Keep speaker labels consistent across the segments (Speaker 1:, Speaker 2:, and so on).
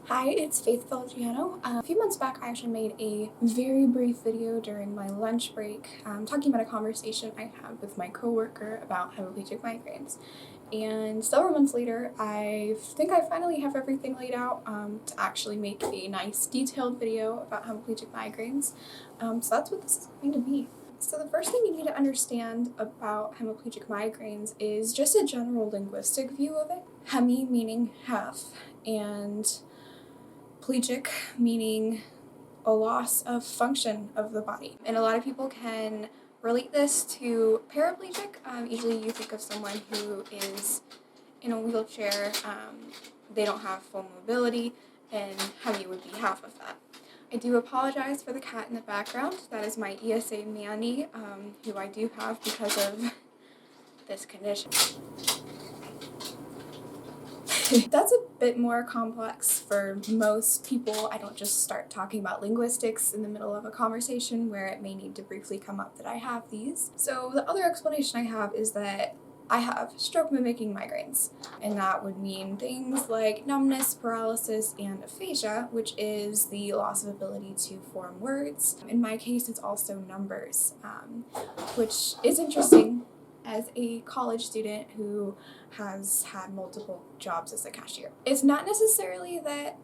Speaker 1: Hi, it's Faith Villagiano. A few months back, I actually made a very brief video during my lunch break talking about a conversation I had with my coworker about hemiplegic migraines. And several months later, I think I finally have everything laid out to actually make a nice detailed video about hemiplegic migraines. So that's what this is going to be. So the first thing you need to understand about hemiplegic migraines is just a general linguistic view of it. Hemi meaning half, and plegic meaning a loss of function of the body. And a lot of people can relate this to paraplegic. Usually you think of someone who is in a wheelchair, they don't have full mobility, and hemi would be half of that. I do apologize for the cat in the background. That is my ESA Manny, who I do have because of this condition. That's a bit more complex for most people. I don't just start talking about linguistics in the middle of a conversation where it may need to briefly come up that I have these. So the other explanation I have is that I have stroke mimicking migraines, and that would mean things like numbness, paralysis, and aphasia, which is the loss of ability to form words. In my case, it's also numbers, which is interesting as a college student who has had multiple jobs as a cashier. It's not necessarily that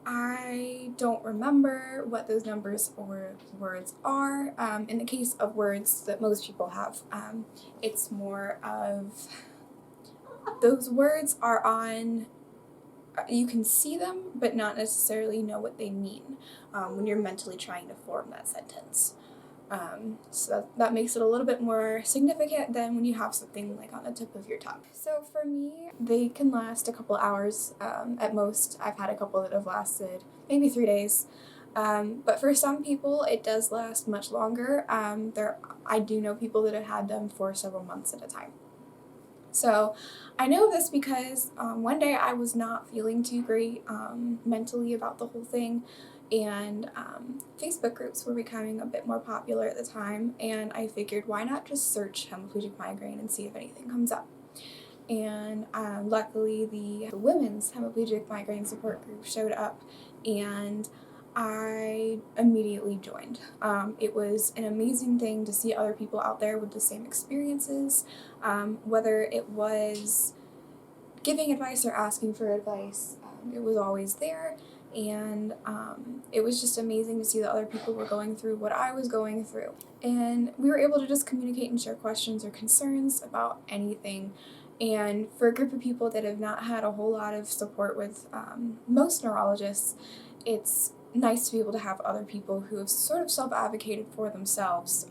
Speaker 1: I don't remember what those numbers or words are. In the case of words that most people have, it's more of those words are on, you can see them, but not necessarily know what they mean when you're mentally trying to form that sentence. So that makes it a little bit more significant than when you have something like on the tip of your tongue. So for me, they can last a couple hours at most. I've had a couple that have lasted maybe 3 days. But for some people, it does last much longer. I do know people that have had them for several months at a time. So I know this because one day I was not feeling too great mentally about the whole thing, and Facebook groups were becoming a bit more popular at the time, and I figured why not just search hemiplegic migraine and see if anything comes up. And luckily the women's hemiplegic migraine support group showed up, and I immediately joined. It was an amazing thing to see other people out there with the same experiences, whether it was giving advice or asking for advice. It was always there, and it was just amazing to see that other people were going through what I was going through. And we were able to just communicate and share questions or concerns about anything. And for a group of people that have not had a whole lot of support with most neurologists, it's nice to be able to have other people who have sort of self-advocated for themselves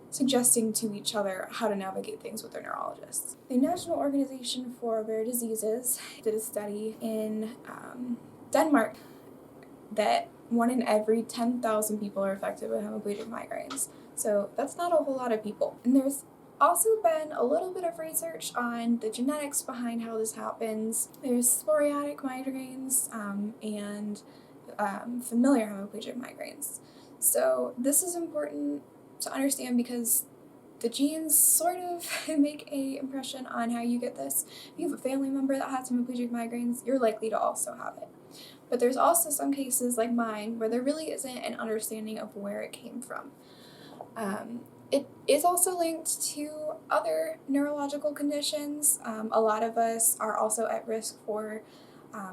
Speaker 1: suggesting to each other how to navigate things with their neurologists. The National Organization for Rare Diseases did a study in Denmark that 1 in every 10,000 people are affected with hemiplegic migraines. So that's not a whole lot of people. And there's also been a little bit of research on the genetics behind how this happens. There's sporadic migraines and familiar hemiplegic migraines. So this is important to understand because the genes sort of make an impression on how you get this. If you have a family member that has hemiplegic migraines, you're likely to also have it. But there's also some cases like mine where there really isn't an understanding of where it came from. It is also linked to other neurological conditions. A lot of us are also at risk for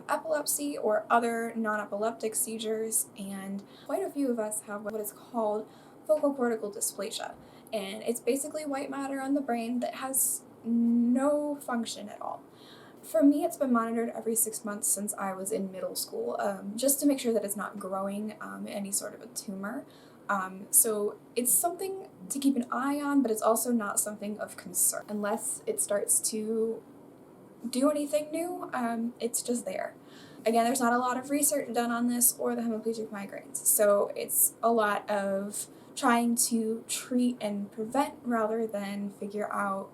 Speaker 1: epilepsy or other non-epileptic seizures, and quite a few of us have what is called focal cortical dysplasia. And it's basically white matter on the brain that has no function at all. For me, it's been monitored every 6 months since I was in middle school, just to make sure that it's not growing any sort of a tumor. So it's something to keep an eye on, but it's also not something of concern. Unless it starts to do anything new, it's just there. Again, there's not a lot of research done on this or the hemiplegic migraines, so it's a lot of trying to treat and prevent rather than figure out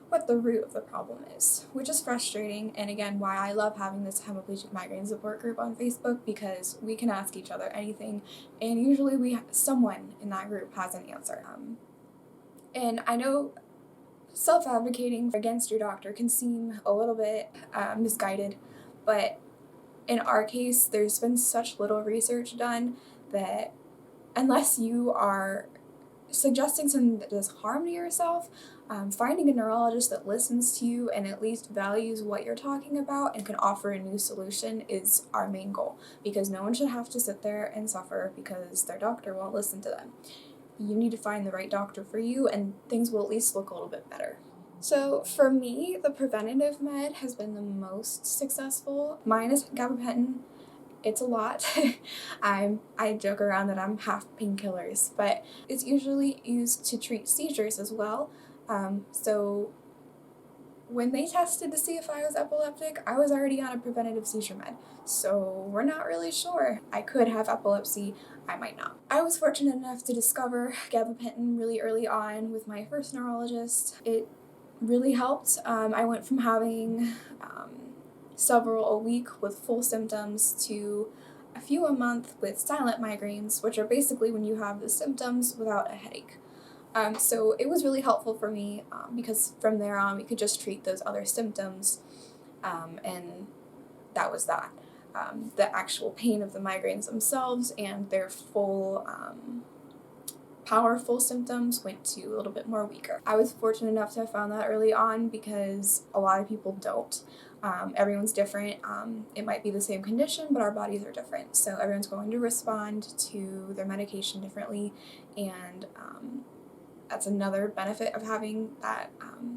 Speaker 1: what the root of the problem is, which is frustrating, and again, why I love having this hemiplegic migraine support group on Facebook, because we can ask each other anything, and usually someone in that group has an answer. And I know self-advocating against your doctor can seem a little bit misguided, but in our case, there's been such little research done that unless you are suggesting something that does harm to yourself, finding a neurologist that listens to you and at least values what you're talking about and can offer a new solution is our main goal, because no one should have to sit there and suffer because their doctor won't listen to them. You need to find the right doctor for you, and things will at least look a little bit better. So for me, the preventative med has been the most successful. Mine is gabapentin. It's a lot. I joke around that I'm half painkillers, but it's usually used to treat seizures as well. So when they tested to see if I was epileptic, I was already on a preventative seizure med. So we're not really sure. I could have epilepsy, I might not. I was fortunate enough to discover gabapentin really early on with my first neurologist. It really helped. I went from having several a week with full symptoms to a few a month with silent migraines, which are basically when you have the symptoms without a headache. So it was really helpful for me because from there on we could just treat those other symptoms, and that was that. The actual pain of the migraines themselves and their full powerful symptoms went to a little bit more weaker. I was fortunate enough to have found that early on because a lot of people don't. Everyone's different. It might be the same condition, but our bodies are different. So everyone's going to respond to their medication differently, and that's another benefit of having that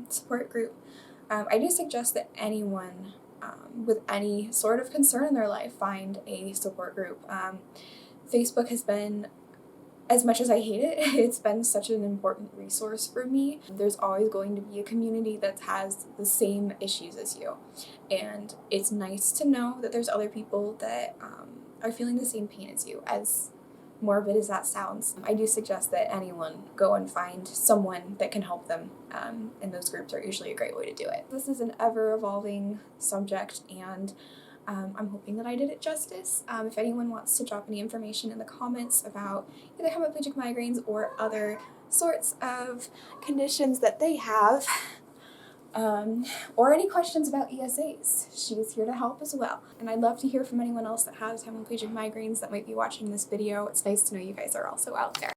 Speaker 1: support group. I do suggest that anyone with any sort of concern in their life find a support group. Facebook has been, as much as I hate it, it's been such an important resource for me. There's always going to be a community that has the same issues as you. And it's nice to know that there's other people that are feeling the same pain as you, as morbid as that sounds. I do suggest that anyone go and find someone that can help them, and those groups are usually a great way to do it. This is an ever-evolving subject, and I'm hoping that I did it justice. If anyone wants to drop any information in the comments about either hemiplegic migraines or other sorts of conditions that they have, or any questions about ESAs, she's here to help as well. And I'd love to hear from anyone else that has hemiplegic migraines that might be watching this video. It's nice to know you guys are also out there.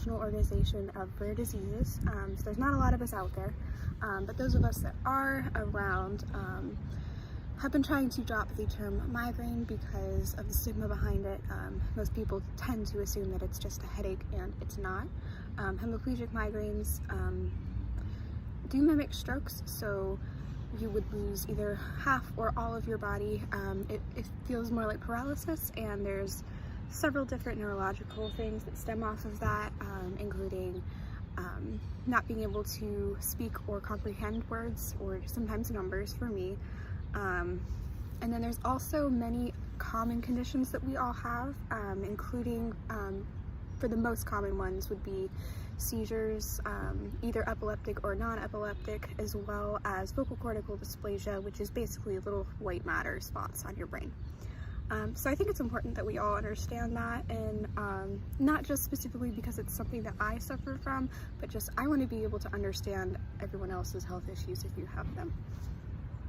Speaker 1: Organization of rare diseases. So there's not a lot of us out there, but those of us that are around have been trying to drop the term migraine because of the stigma behind it. Most people tend to assume that it's just a headache, and it's not. Hemiplegic migraines do mimic strokes, so you would lose either half or all of your body. It feels more like paralysis, and there's several different neurological things that stem off of that, including not being able to speak or comprehend words or sometimes numbers for me. And then there's also many common conditions that we all have, including, for the most common ones would be seizures, either epileptic or non-epileptic, as well as vocal cortical dysplasia, which is basically little white matter spots on your brain.
Speaker 2: So I think it's important that we all understand that, and not just specifically because it's something that I suffer from, but just I want to be able to understand everyone else's health issues if you have them.